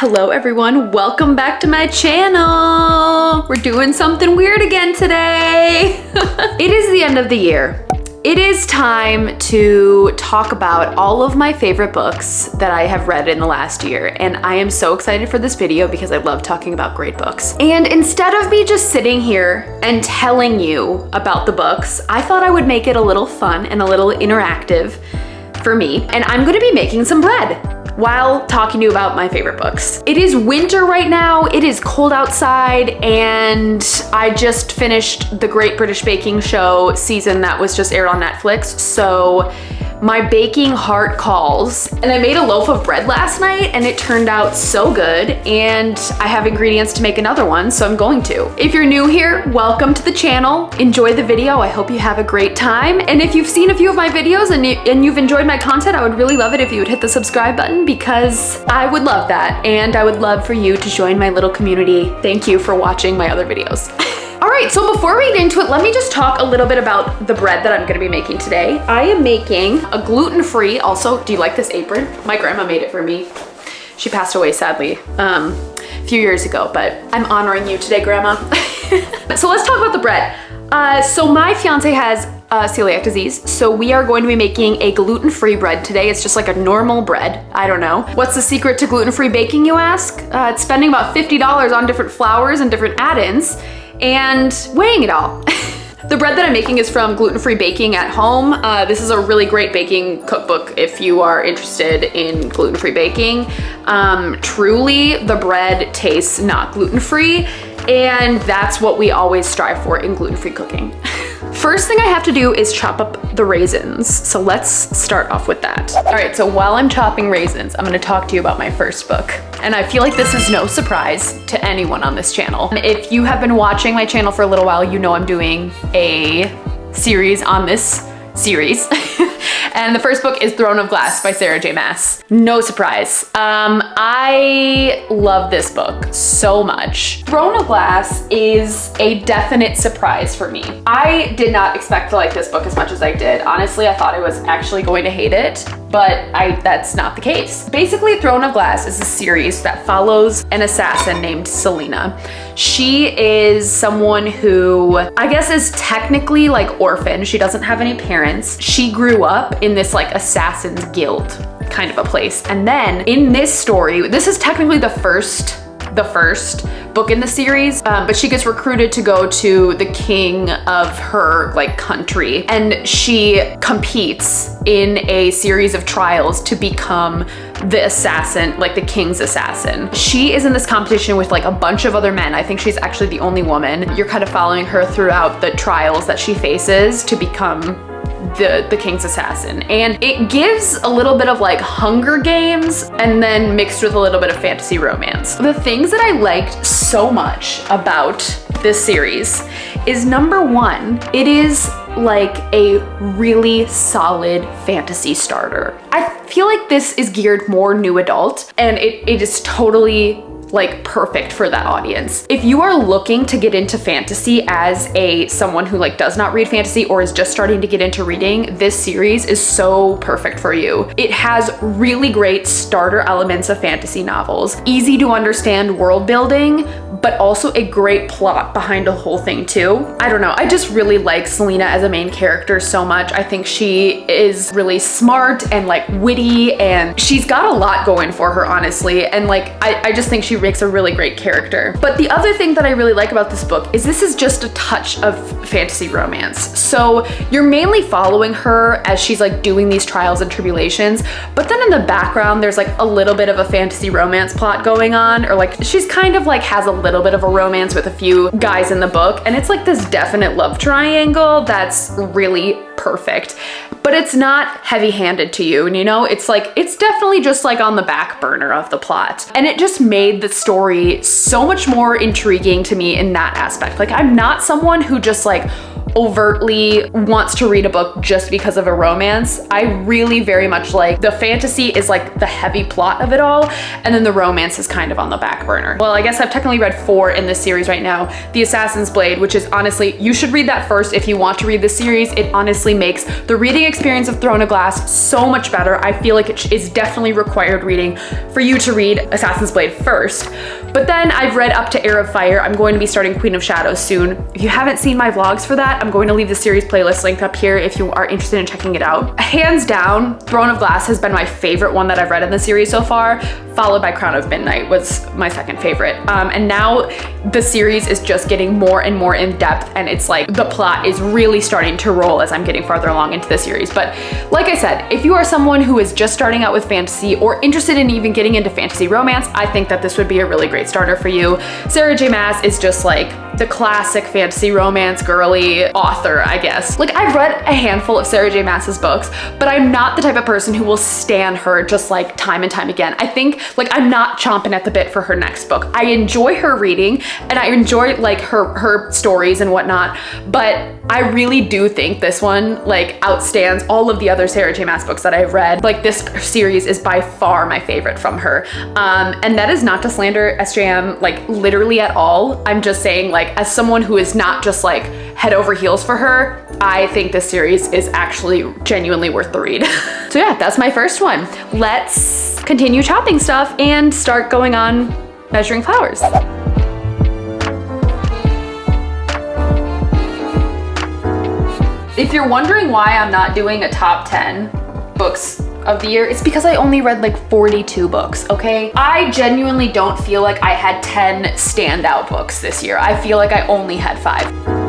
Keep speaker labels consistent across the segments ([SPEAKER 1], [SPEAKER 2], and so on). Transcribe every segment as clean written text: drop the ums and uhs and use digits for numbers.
[SPEAKER 1] Hello everyone, welcome back to my channel. We're doing something weird again today. It is the end of the year. It is time to talk about all of my favorite books that I have read in the last year, and I am so excited for this video because I love talking about great books. And instead of me just sitting here and telling you about the books, I thought I would make it a little fun and a little interactive for me, and I'm gonna be making some bread while talking to you about my favorite books. It is winter right now, it is cold outside, and I just finished the Great British Baking Show season that was just aired on Netflix, so my baking heart calls. And I made a loaf of bread last night and it turned out so good, and I have ingredients to make another one, so I'm going to. If you're new here, welcome to the channel. Enjoy the video, I hope you have a great time. And if you've seen a few of my videos and you've enjoyed my content, I would really love it if you would hit the subscribe button because I would love that. And I would love for you to join my little community. Thank you for watching my other videos. All right, so before we get into it, let me just talk a little bit about the bread that I'm gonna be making today. I am making a gluten-free, also, do you like this apron? My grandma made it for me. She passed away, sadly, a few years ago, but I'm honoring you today, Grandma. So let's talk about the bread. So my fiance has celiac disease, so we are going to be making a gluten-free bread today. It's just like a normal bread. I don't know. What's the secret to gluten-free baking, you ask? It's spending about $50 on different flours and different add-ins, and weighing it all. The bread that I'm making is from Gluten Free Baking at Home. This is a really great baking cookbook if you are interested in gluten-free baking. Truly, the bread tastes not gluten-free, and that's what we always strive for in gluten-free cooking. First thing I have to do is chop up the raisins. So let's start off with that. All right, so while I'm chopping raisins, I'm gonna talk to you about my first book. And I feel like this is no surprise to anyone on this channel. If you have been watching my channel for a little while, you know I'm doing a series on this series. And the first book is Throne of Glass by Sarah J Maas. No surprise. I love this book so much. Throne of Glass is a definite surprise for me. I did not expect to like this book as much as I did. Honestly, I thought I was actually going to hate it, but that's not the case. Basically, Throne of Glass is a series that follows an assassin named Selena. She is someone who I guess is technically like orphaned. She doesn't have any parents. She grew up in this like assassin's guild kind of a place. And then in this story, this is technically the first book in the series, but she gets recruited to go to the king of her like country, and she competes in a series of trials to become the assassin, like the king's assassin. She is in this competition with like a bunch of other men. I think she's actually the only woman. You're kind of following her throughout the trials that she faces to become the king's assassin, and it gives a little bit of like Hunger Games and then mixed with a little bit of fantasy romance. The things that I liked so much about this series is, number one, it is like a really solid fantasy starter. I feel like this is geared more new adult, and it is totally like perfect for that audience. If you are looking to get into fantasy as someone who like does not read fantasy or is just starting to get into reading, this series is so perfect for you. It has really great starter elements of fantasy novels, easy to understand world building, but also a great plot behind the whole thing too. I don't know, I just really like Selena as a main character so much. I think she is really smart and like witty, and she's got a lot going for her, honestly. And like, I just think she makes a really great character. But the other thing that I really like about this book is this is just a touch of fantasy romance. So you're mainly following her as she's like doing these trials and tribulations, but then in the background, there's like a little bit of a fantasy romance plot going on, or like she's kind of like has a little bit of a romance with a few guys in the book, and it's like this definite love triangle that's really perfect, but it's not heavy-handed to you, and you know, it's like, it's definitely just like on the back burner of the plot, and it just made the story so much more intriguing to me in that aspect. Like, I'm not someone who just like overtly wants to read a book just because of a romance. I really very much like the fantasy is like the heavy plot of it all, and then the romance is kind of on the back burner. Well, I guess I've technically read 4 in this series right now. The Assassin's Blade, which is honestly, you should read that first if you want to read this series. It honestly makes the reading experience of Throne of Glass so much better. I feel like it is definitely required reading for you to read Assassin's Blade first. But then I've read up to Heir of Fire. I'm going to be starting Queen of Shadows soon. If you haven't seen my vlogs for that, I'm going to leave the series playlist linked up here if you are interested in checking it out. Hands down, Throne of Glass has been my favorite one that I've read in the series so far, followed by Crown of Midnight was my second favorite. And now the series is just getting more and more in depth, and it's like the plot is really starting to roll as I'm getting farther along into the series. But like I said, if you are someone who is just starting out with fantasy or interested in even getting into fantasy romance, I think that this would be a really great starter for you. Sarah J Maas is just like the classic fantasy romance girly author, I guess. Like, I've read a handful of Sarah J Maas's books, but I'm not the type of person who will stan her just like time and time again. I think like I'm not chomping at the bit for her next book. I enjoy her reading and I enjoy like her stories and whatnot, but I really do think this one like outstands all of the other Sarah J Maas books that I've read. Like, this series is by far my favorite from her. And that is not to slander SJM like literally at all. I'm just saying, like, as someone who is not just like head over heels for her, I think this series is actually genuinely worth the read. So yeah, that's my first one. Let's continue chopping stuff and start going on measuring flowers. If you're wondering why I'm not doing a top 10 books of the year, it's because I only read like 42 books, okay? I genuinely don't feel like I had 10 standout books this year. I feel like I only had 5.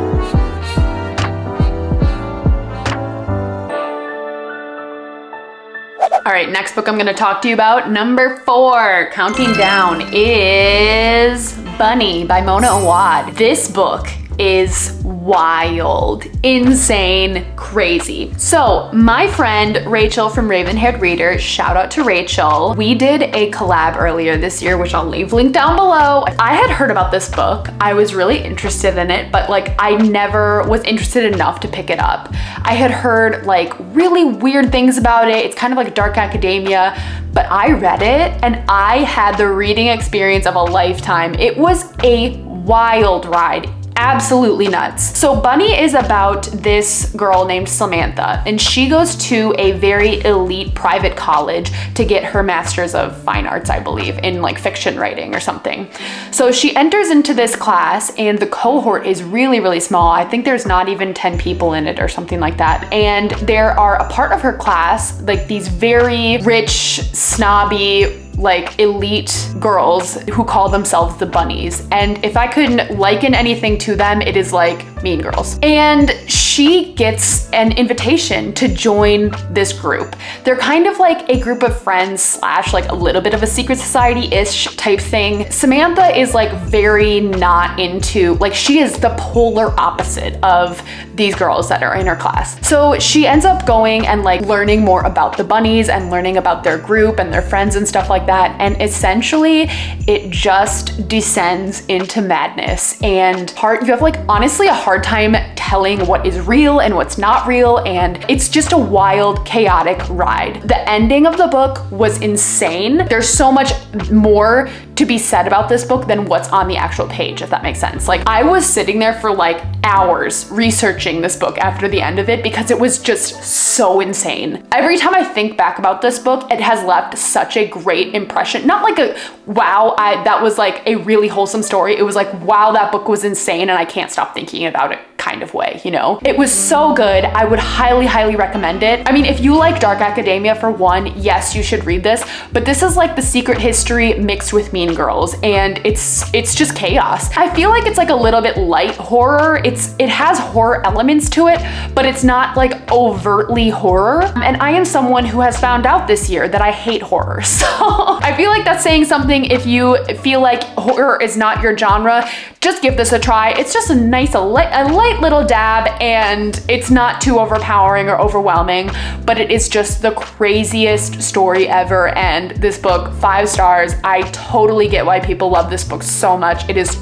[SPEAKER 1] All right, next book I'm gonna talk to you about, number 4, counting down, is Bunny by Mona Awad. This book is wild, insane, crazy. So my friend Rachel from Raven Haired Reader, shout out to Rachel, we did a collab earlier this year, which I'll leave linked down below. I had heard about this book. I was really interested in it, but like I never was interested enough to pick it up. I had heard like really weird things about it. It's kind of like dark academia, but I read it and I had the reading experience of a lifetime. It was a wild ride. Absolutely nuts. So Bunny is about this girl named Samantha, and she goes to a very elite private college to get her master's of fine arts, I believe, in like fiction writing or something. So she enters into this class and the cohort is really, really small. I think there's not even 10 people in it or something like that. And there are a part of her class, like these very rich, snobby, like elite girls who call themselves the Bunnies. And if I could liken anything to them, it is like Mean Girls. And she gets an invitation to join this group. They're kind of like a group of friends slash like a little bit of a secret society-ish type thing. Samantha is like very not into, like she is the polar opposite of these girls that are in her class. So she ends up going and like learning more about the Bunnies and learning about their group and their friends and stuff like that. And essentially it just descends into madness, and you have like honestly a hard time telling what is real and what's not real, and it's just a wild, chaotic ride. The ending of the book was insane. There's so much more to be said about this book than what's on the actual page, if that makes sense. Like I was sitting there for like hours researching this book after the end of it because it was just so insane. Every time I think back about this book, it has left such a great impression. Not like a wow, that was like a really wholesome story. It was like, wow, that book was insane and I can't stop thinking about it kind of way, you know? It was so good. I would highly, highly recommend it. I mean, if you like dark academia for one, yes, you should read this, but this is like The Secret History mixed with Mean Girls, and it's just chaos. I feel like it's like a little bit light horror. It has horror elements to it, but it's not like overtly horror. And I am someone who has found out this year that I hate horror. So I feel like that's saying something. If you feel like horror is not your genre, just give this a try. It's just a nice, a light little dab, and it's not too overpowering or overwhelming, but it is just the craziest story ever. And this book, 5 stars. I totally get why people love this book so much. It is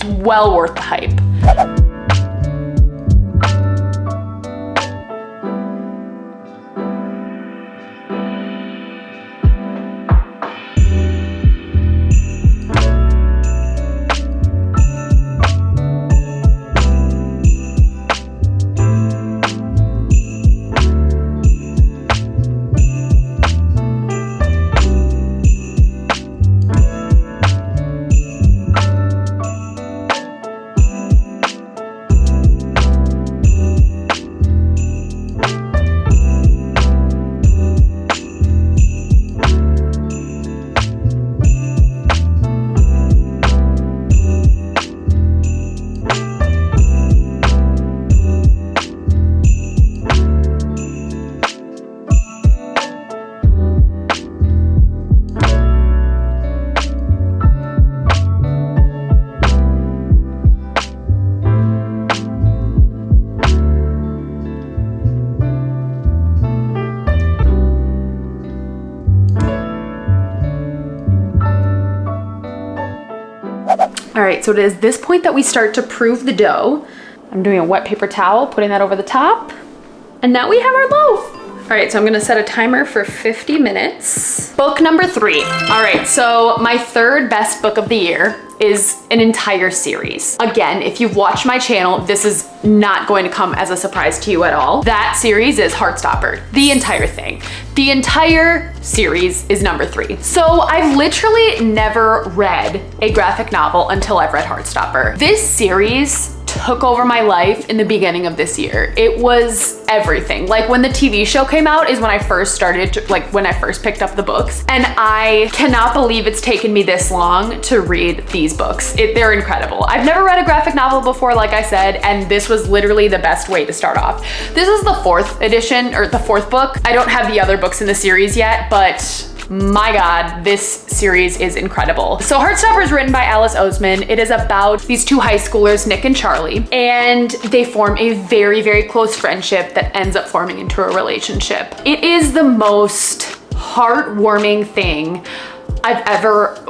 [SPEAKER 1] well worth the hype. All right, so it is this point that we start to prove the dough. I'm doing a wet paper towel, putting that over the top. And now we have our loaf. All right, so I'm gonna set a timer for 50 minutes. Book number 3. All right, so my third best book of the year is an entire series. Again, if you've watched my channel, this is not going to come as a surprise to you at all. That series is Heartstopper, the entire thing. The entire series is number 3. So I've literally never read a graphic novel until I've read Heartstopper. This series took over my life in the beginning of this year. It was everything. Like when the TV show came out is when I first started, when I first picked up the books. And I cannot believe it's taken me this long to read these books. They're incredible. I've never read a graphic novel before, like I said, and this was literally the best way to start off. This is the 4th edition, or the 4th book. I don't have the other books in the series yet, but my God, this series is incredible. So Heartstopper is written by Alice Oseman. It is about these 2 high schoolers, Nick and Charlie, and they form a very, very close friendship that ends up forming into a relationship. It is the most heartwarming thing I've ever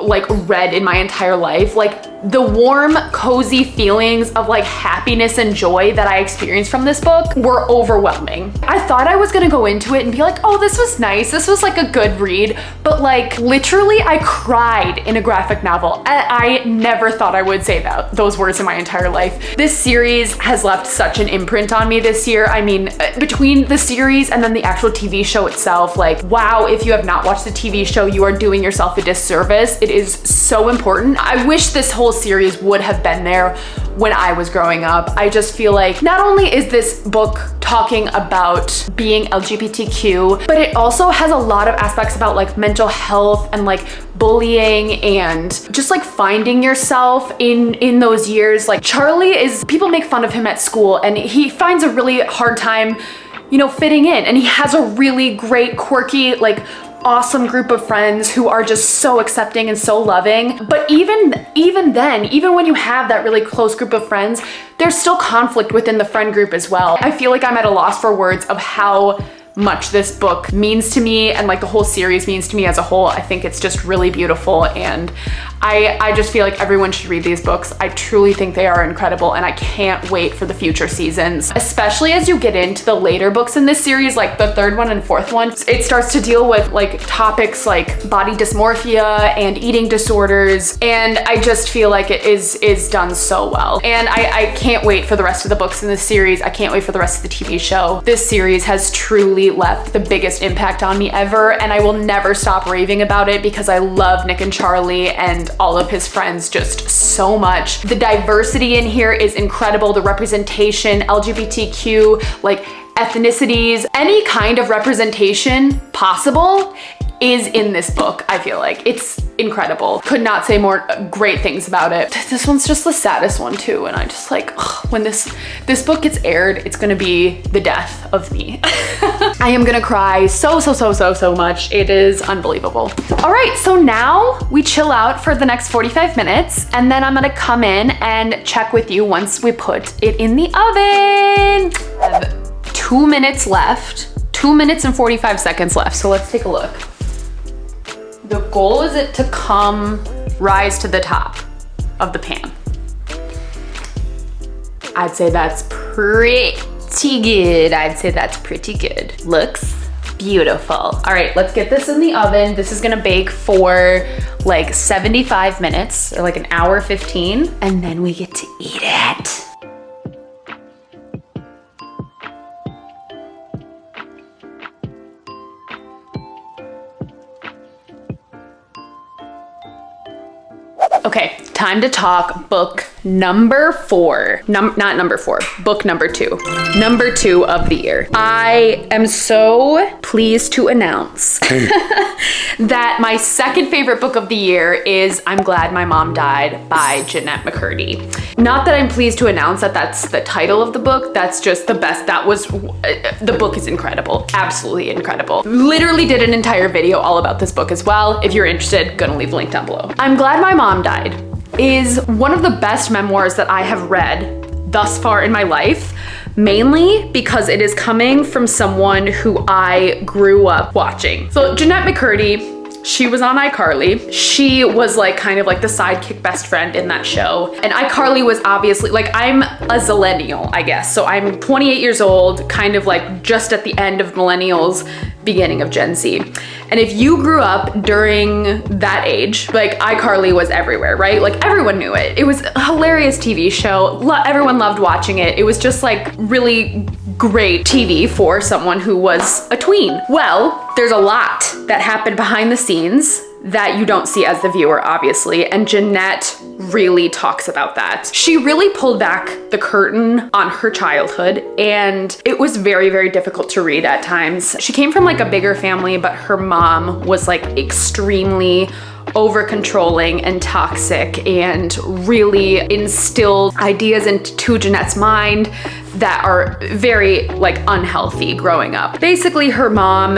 [SPEAKER 1] read in my entire life. Like the warm, cozy feelings of happiness and joy that I experienced from this book were overwhelming. I thought I was gonna go into it and be like, oh, this was nice. This was a good read. But literally I cried in a graphic novel. I never thought I would say those words in my entire life. This series has left such an imprint on me this year. I mean, between the series and then the actual TV show itself, wow, if you have not watched the TV show, you are doing yourself a disservice. It is so important. I wish this whole series would have been there when I was growing up. I just feel like not only is this book talking about being LGBTQ, but it also has a lot of aspects about mental health and bullying and just finding yourself in those years. Charlie people make fun of him at school and he finds a really hard time, fitting in, and he has a really great, quirky, awesome group of friends who are just so accepting and so loving. But even then, even when you have that really close group of friends, there's still conflict within the friend group as well. I feel like I'm at a loss for words of how much this book means to me and the whole series means to me as a whole. I think it's just really beautiful, and I just feel like everyone should read these books. I truly think they are incredible, and I can't wait for the future seasons, especially as you get into the later books in this series, like the 3rd one and 4th one. It starts to deal with topics like body dysmorphia and eating disorders, and I just feel like it is done so well. And I can't wait for the rest of the books in this series. I can't wait for the rest of the TV show. This series has truly left the biggest impact on me ever, and I will never stop raving about it because I love Nick and Charlie and all of his friends just so much. The diversity in here is incredible. The representation, LGBTQ, ethnicities, any kind of representation possible is in this book. I feel like it's incredible. Could not say more great things about it. This one's just the saddest one too, and I just when this book gets aired, it's gonna be the death of me. I am gonna cry so much. It is unbelievable. All right, so now we chill out for the next 45 minutes, and then I'm gonna come in and check with you once we put it in the oven. I have 2 minutes left, 2 minutes and 45 seconds left, so let's take a look. The goal is it to rise to the top of the pan. I'd say that's pretty good. Looks beautiful. All right, let's get this in the oven. This is gonna bake for 75 minutes or an hour 15, and then we get to eat it. Okay, time to talk book number 4. Not number 4, book number 2. Number 2 of the year. I am so pleased to announce that my second favorite book of the year is I'm Glad My Mom Died by Jennette McCurdy. Not that I'm pleased to announce that that's the title of the book, that's just the best. The book is incredible, absolutely incredible. Literally did an entire video all about this book as well. If you're interested, gonna leave a link down below. I'm Glad My Mom Died is one of the best memoirs that I have read thus far in my life, mainly because it is coming from someone who I grew up watching. So Jennette McCurdy, She was on iCarly. She was like kind of like the sidekick best friend in that show. And iCarly was obviously like, I'm a zillennial, I guess. So I'm 28 years old, kind of like just at the end of millennials, beginning of Gen Z. And if you grew up during that age, like iCarly was everywhere, right? Like everyone knew it. It was a hilarious TV show. Everyone loved watching it. It was just like really great TV for someone who was a tween. Well, there's a lot that happened behind the scenes that you don't see as the viewer, obviously, and Jeanette really talks about that. She really pulled back the curtain on her childhood, and it was very, very difficult to read at times. She came from like a bigger family, but her mom was like extremely over controlling and toxic, and really instilled ideas into Jeanette's mind that are very like unhealthy growing up. Basically, her mom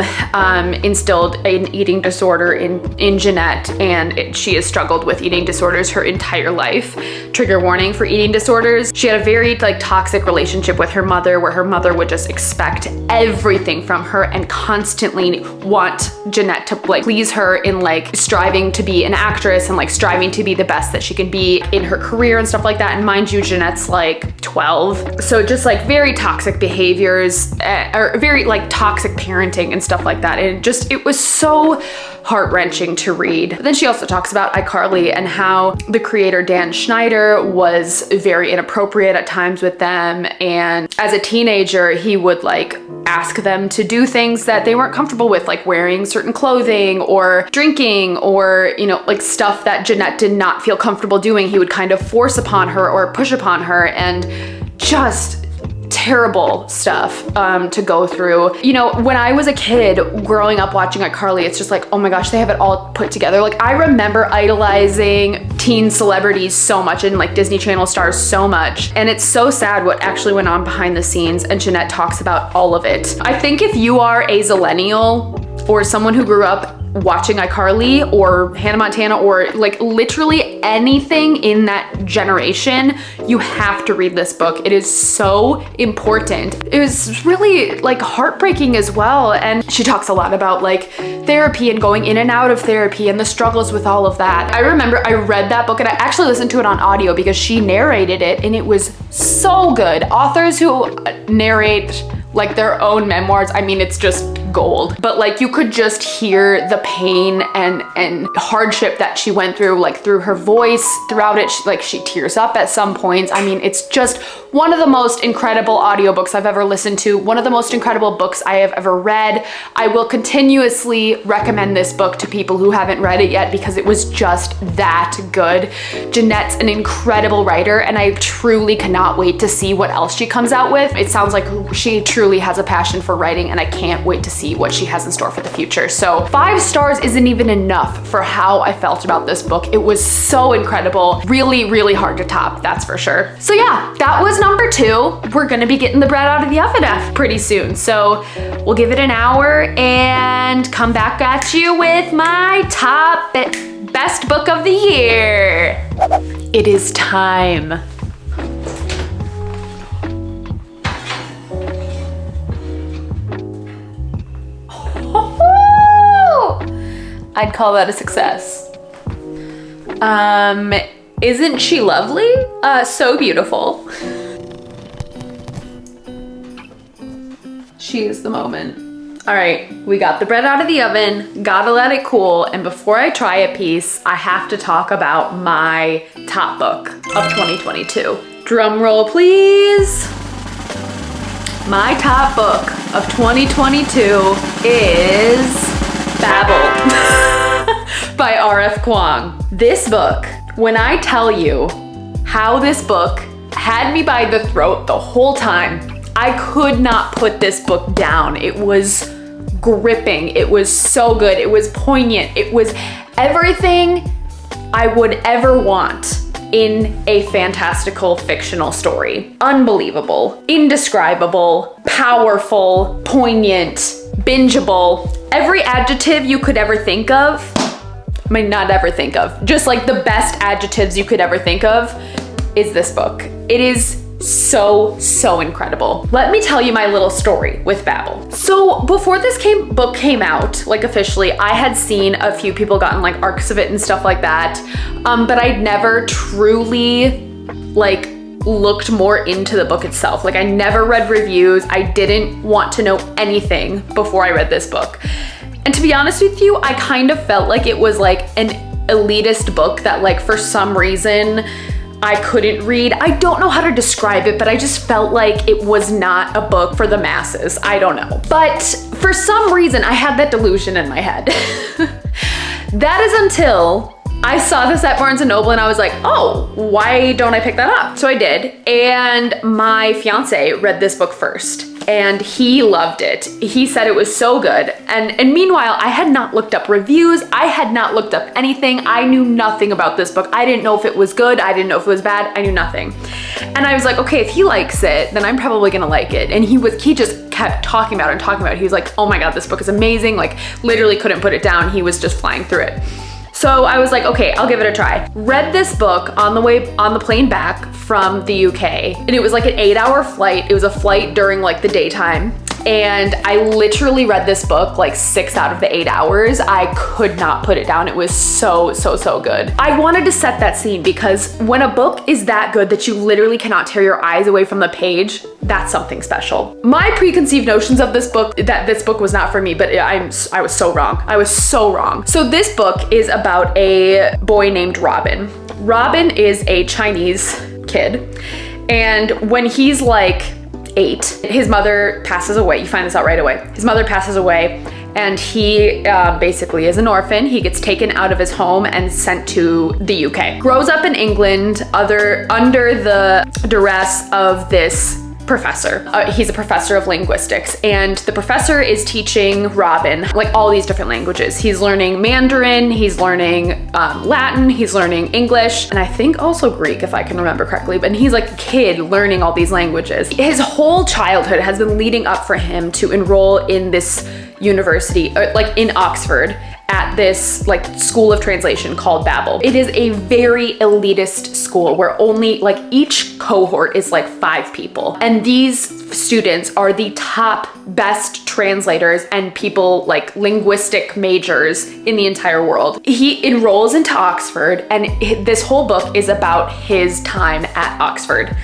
[SPEAKER 1] instilled an eating disorder in Jeanette, and she has struggled with eating disorders her entire life. Trigger warning for eating disorders. She had a very like toxic relationship with her mother, where her mother would just expect everything from her and constantly want Jeanette to like please her in like striving to be an actress and like striving to be the best that she can be in her career and stuff like that. And mind you, Jeanette's like 12. So just like very toxic behaviors, or very like toxic parenting and stuff like that. And it was so heart-wrenching to read. But then she also talks about iCarly and how the creator Dan Schneider was very inappropriate at times with them. And as a teenager, he would like ask them to do things that they weren't comfortable with, like wearing certain clothing or drinking, or, you know, like stuff that Jeanette did not feel comfortable doing. He would kind of force upon her or push upon her, and just terrible stuff to go through. You know, when I was a kid growing up watching iCarly, it's just like, oh my gosh, they have it all put together. Like I remember idolizing teen celebrities so much, and like Disney Channel stars so much. And it's so sad what actually went on behind the scenes, and Jeanette talks about all of it. I think if you are a zillennial or someone who grew up watching iCarly or Hannah Montana or like literally anything in that generation, you have to read this book. It is so important. It was really like heartbreaking as well. And she talks a lot about like therapy and going in and out of therapy and the struggles with all of that. I remember I read that book, and I actually listened to it on audio because she narrated it, and it was so good. Authors who narrate like their own memoirs, I mean, it's just gold. But like you could just hear the pain and hardship that she went through, like through her voice throughout it. She tears up at some points. I mean, it's just one of the most incredible audiobooks I've ever listened to, one of the most incredible books I have ever read. I will continuously recommend this book to people who haven't read it yet because it was just that good. Jeanette's an incredible writer, and I truly cannot wait to see what else she comes out with. It sounds like she truly has a passion for writing, and I can't wait to see what she has in store for the future. So 5 stars isn't even enough for how I felt about this book. It was so incredible. Really, really hard to top, that's for sure. So yeah, that was number 2. We're gonna be getting the bread out of the oven pretty soon. So we'll give it an hour and come back at you with my top best book of the year. It is time. I'd call that a success. Isn't she lovely? So beautiful. She is the moment. All right, we got the bread out of the oven, gotta let it cool, and before I try a piece, I have to talk about my top book of 2022. Drum roll, please. My top book of 2022 is Babel by R.F. Kuang. This book, when I tell you how this book had me by the throat the whole time, I could not put this book down. It was gripping. It was so good. It was poignant. It was everything I would ever want in a fantastical fictional story. Unbelievable, indescribable, powerful, poignant, bingeable. Every adjective you could ever think of, I mean, not ever think of, just like the best adjectives you could ever think of is this book. It is so incredible. Let me tell you my little story with Babel. So before this book came out, like officially, I had seen a few people gotten like arcs of it and stuff like that, but I'd never truly like looked more into the book itself. Like I never read reviews. I didn't want to know anything before I read this book. And to be honest with you, I kind of felt like it was like an elitist book that like for some reason I couldn't read. I don't know how to describe it, but I just felt like it was not a book for the masses. I don't know. But for some reason, I had that delusion in my head. That is until I saw this at Barnes & Noble and I was like, oh, why don't I pick that up? So I did. And my fiance read this book first and he loved it. He said it was so good. And meanwhile, I had not looked up reviews. I had not looked up anything. I knew nothing about this book. I didn't know if it was good. I didn't know if it was bad. I knew nothing. And I was like, okay, if he likes it, then I'm probably gonna like it. And he just kept talking about it and talking about it. He was like, oh my God, this book is amazing. Like literally couldn't put it down. He was just flying through it. So I was like, okay, I'll give it a try. Read this book on the plane back from the UK. And it was like an 8-hour flight. It was a flight during like the daytime. And I literally read this book like 6 out of the 8 hours. I could not put it down. It was so good. I wanted to set that scene because when a book is that good that you literally cannot tear your eyes away from the page, that's something special. My preconceived notions of this book, that this book was not for me, but I was so wrong. I was so wrong. So this book is about a boy named Robin. Robin is a Chinese kid. And when he's like 8, his mother passes away. You find this out right away. His mother passes away and he basically is an orphan. He gets taken out of his home and sent to the UK. Grows up in England under the duress of this professor. He's a professor of linguistics and the professor is teaching Robin like all these different languages. He's learning Mandarin, he's learning Latin, he's learning English, and I think also Greek if I can remember correctly, but he's like a kid learning all these languages. His whole childhood has been leading up for him to enroll in this university, like in Oxford, at this like school of translation called Babel. It is a very elitist school where only like each cohort is like 5 people. And these students are the top best translators and people like linguistic majors in the entire world. He enrolls into Oxford and this whole book is about his time at Oxford.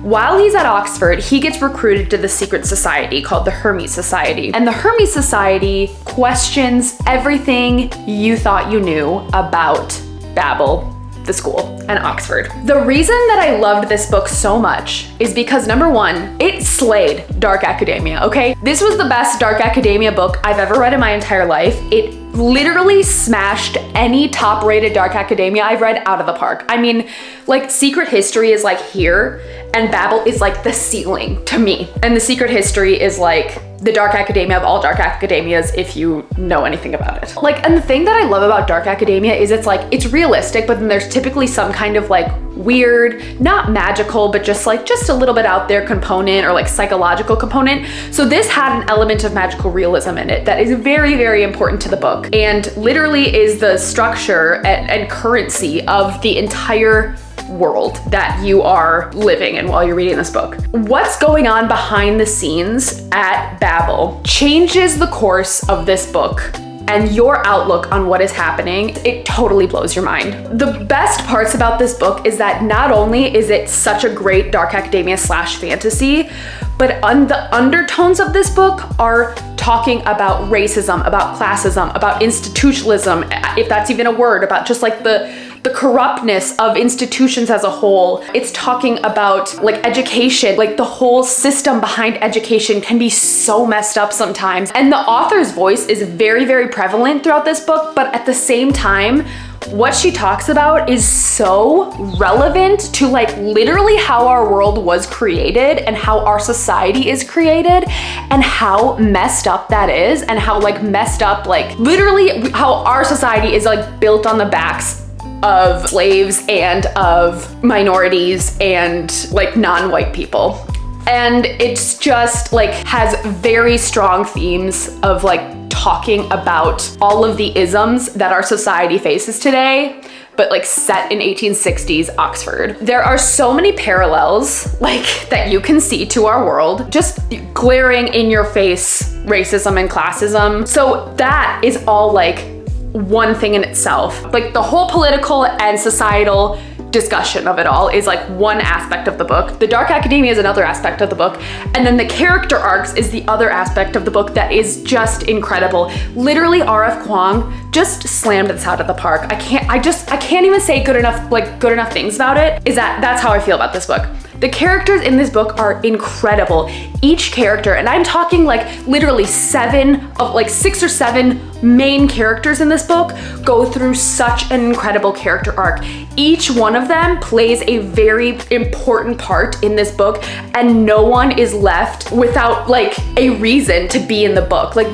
[SPEAKER 1] While he's at Oxford, he gets recruited to the secret society called the Hermes Society. And the Hermes Society questions everything you thought you knew about Babel, the school, and Oxford. The reason that I loved this book so much is because number one, it slayed dark academia, okay? This was the best dark academia book I've ever read in my entire life. It literally smashed any top-rated dark academia I've read out of the park. I mean, like Secret History is like here, and Babel is like the ceiling to me. And the Secret History is like the dark academia of all dark academias if you know anything about it. Like, and the thing that I love about dark academia is it's like, it's realistic, but then there's typically some kind of like weird, not magical, but just a little bit out there component or like psychological component. So this had an element of magical realism in it that is very, very important to the book and literally is the structure and currency of the entire world that you are living in while you're reading this book. What's going on behind the scenes at Babel changes the course of this book and your outlook on what is happening. It totally blows your mind. The best parts about this book is that not only is it such a great dark academia / fantasy, but the undertones of this book are talking about racism, about classism, about institutionalism, if that's even a word, about just like the corruptness of institutions as a whole. It's talking about like education, like the whole system behind education can be so messed up sometimes. And the author's voice is very, very prevalent throughout this book, but at the same time, what she talks about is so relevant to like literally how our world was created and how our society is created and how messed up that is and how like messed up, like literally how our society is like built on the backs of slaves and of minorities and like non-white people. And it's just like has very strong themes of like talking about all of the isms that our society faces today, but like set in 1860s Oxford. There are so many parallels like that you can see to our world, just glaring in your face racism and classism. So that is all like one thing in itself. Like the whole political and societal discussion of it all is like one aspect of the book. The Dark Academia is another aspect of the book. And then the character arcs is the other aspect of the book that is just incredible. Literally R.F. Kuang just slammed this out of the park. I can't even say good enough things about it. That's how I feel about this book. The characters in this book are incredible. Each character, and I'm talking like literally 6 or 7 main characters in this book go through such an incredible character arc. Each one of them plays a very important part in this book, and no one is left without like a reason to be in the book. Like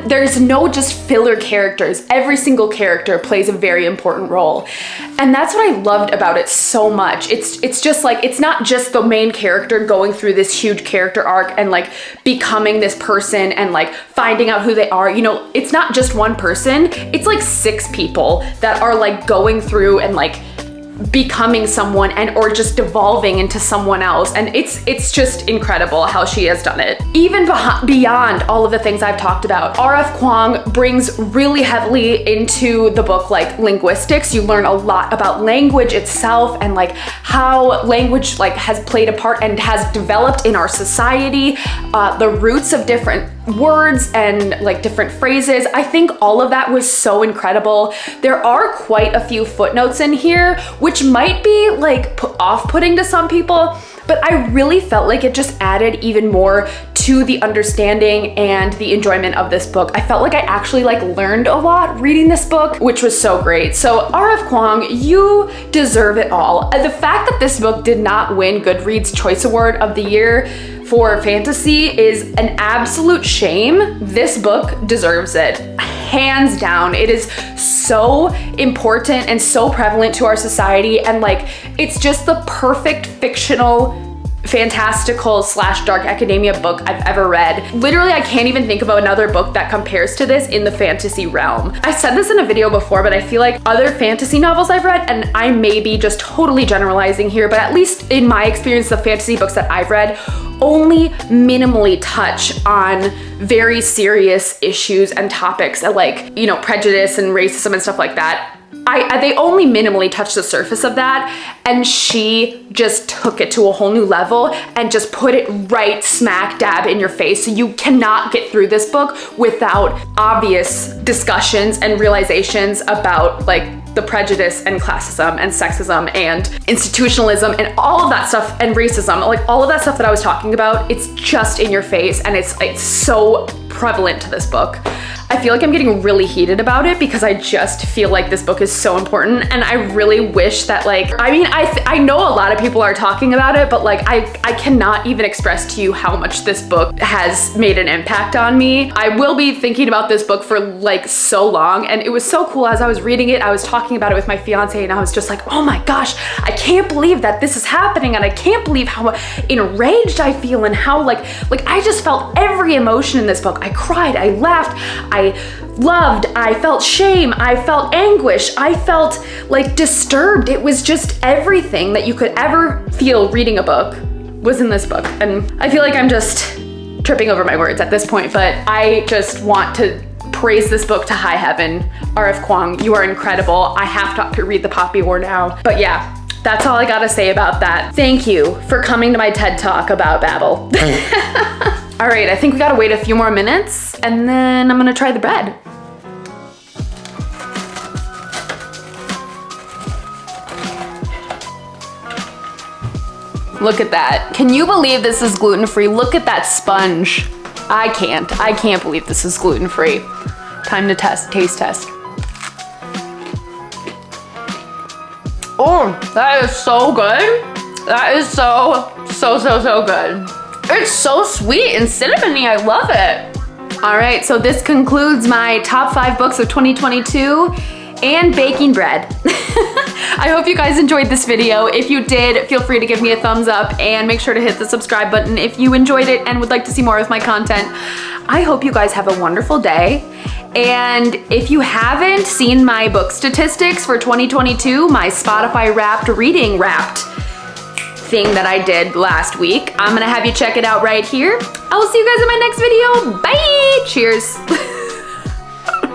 [SPEAKER 1] there's no just filler characters. Every single character plays a very important role. And that's what I loved about it so much. It's just like, it's not just the main character going through this huge character arc and like becoming this person and like finding out who they are. You know, it's not just one person. It's like 6 people that are like going through and like becoming someone or just devolving into someone else. And it's just incredible how she has done it. Even beyond all of the things I've talked about, R.F. Kuang brings really heavily into the book like linguistics. You learn a lot about language itself and like how language like has played a part and has developed in our society, the roots of different words and like different phrases. I think all of that was so incredible. There are quite a few footnotes in here, which might be like off-putting to some people, but I really felt like it just added even more to the understanding and the enjoyment of this book. I felt like I actually like learned a lot reading this book, which was so great. So R.F. Kuang, you deserve it all. The fact that this book did not win Goodreads Choice Award of the Year for fantasy is an absolute shame. This book deserves it, hands down. It is so important and so prevalent to our society, and like it's just the perfect fictional fantastical / dark academia book I've ever read. Literally, I can't even think of another book that compares to this in the fantasy realm. I said this in a video before, but I feel like other fantasy novels I've read, and I may be just totally generalizing here, but at least in my experience, the fantasy books that I've read only minimally touch on very serious issues and topics like, you know, prejudice and racism and stuff like that. They only minimally touched the surface of that, and she just took it to a whole new level and just put it right smack dab in your face. So you cannot get through this book without obvious discussions and realizations about like the prejudice and classism and sexism and institutionalism and all of that stuff, and racism, like all of that stuff that I was talking about. It's just in your face, and it's so prevalent to this book. I feel like I'm getting really heated about it because I just feel like this book is so important, and I really wish that like, I mean, I know a lot of people are talking about it, but like I cannot even express to you how much this book has made an impact on me. I will be thinking about this book for like so long, and it was so cool. As I was reading it, I was talking about it with my fiance, and I was just like, oh my gosh, I can't believe that this is happening, and I can't believe how enraged I feel, and how like I just felt every emotion in this book. I cried, I laughed, I loved, I felt shame, I felt anguish, I felt like disturbed. It was just everything that you could ever feel reading a book was in this book. And I feel like I'm just tripping over my words at this point, but I just want to praise this book to high heaven. R.F. Kuang, you are incredible. I have to read The Poppy War now. But yeah, that's all I gotta say about that. Thank you for coming to my TED Talk about Babel. All right, I think we gotta wait a few more minutes, and then I'm gonna try the bread. Look at that. Can you believe this is gluten-free? Look at that sponge. I can't believe this is gluten-free. Time to taste test. Oh, that is so good. That is so good. It's so sweet and cinnamony, I love it. All right, so this concludes my top 5 books of 2022 and baking bread. I hope you guys enjoyed this video. If you did, feel free to give me a thumbs up and make sure to hit the subscribe button if you enjoyed it and would like to see more of my content. I hope you guys have a wonderful day. And if you haven't seen my book statistics for 2022, my Spotify Wrapped reading wrapped thing that I did last week, I'm gonna have you check it out right here. I will see you guys in my next video. Bye! Cheers.